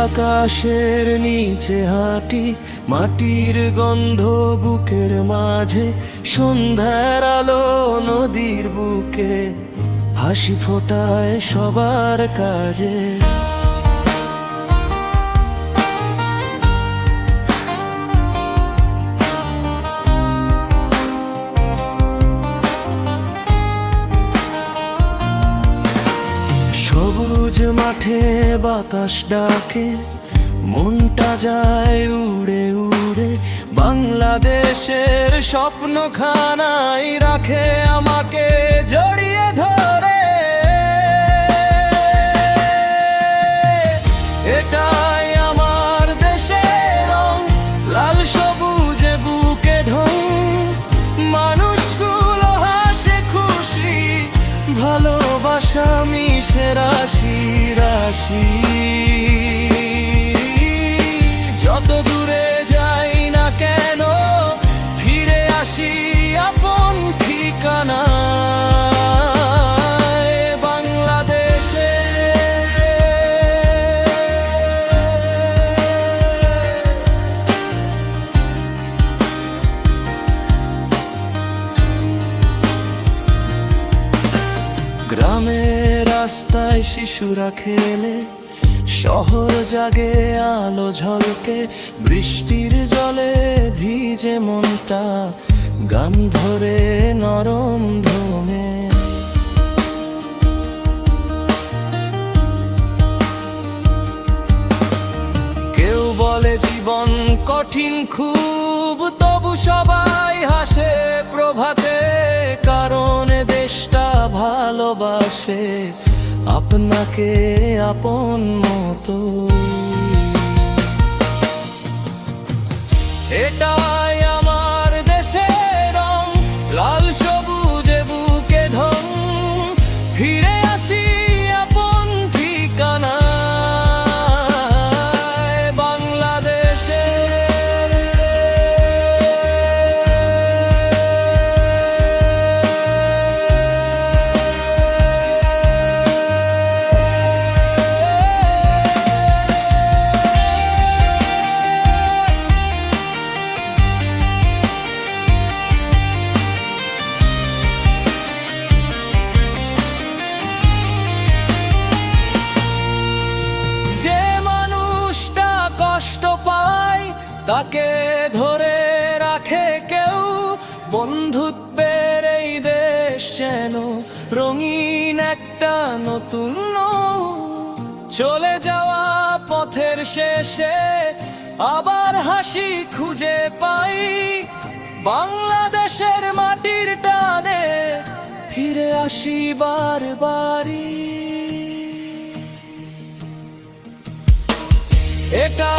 আকাশের নিচে হাঁটি, মাটির গন্ধ বুকের মাঝে, সন্ধ্যার আলো নদীর বুকে, হাসি ফোটায় সবার কাজে। সবুজ মাঠে বাতাস ডাকে, মনটা যায় উড়ে উড়ে, বাংলাদেশের স্বপ্নখানাই রাখে আমাকে জড়িয়ে ধরে। এটাই আমার দেশের রং, লাল সবুজে বুকে ঢং, মানুষগুলো হাসে খুশি, ভালোবাসা মিশে রাশি রাশি। যত দূরে যাই না কেন ফিরে আসি আপন ঠিকানায়, বাংলাদেশে। গ্রামের রাস্তায় শিশুরা খেলে, শহর জাগে আলো ঝলকে, বৃষ্টির জলে ভিজে মনটা গান ধরে নরম ধমে। কেউ বলে জীবন কঠিন খুব, তবু সবাই হাসে প্রভাতে, কারণ দেশটা ভালোবাসে আপনাকে আপন মতো। এটাই আমার দেশের রং, লাল সবুজে বুকে ঢং, ফিরে আসি আপন ঠিকানায়, বাংলাদেশে। কষ্ট পায় তাকে ধরে রাখে কেউ, বন্ধুত্বের এই দেশ যেন রঙিন একটা নতুন চলে যাওয়া পথের শেষে আবার হাসি খুঁজে পাই, বাংলাদেশের মাটির টানে ফিরে আসি বারবারই। এটা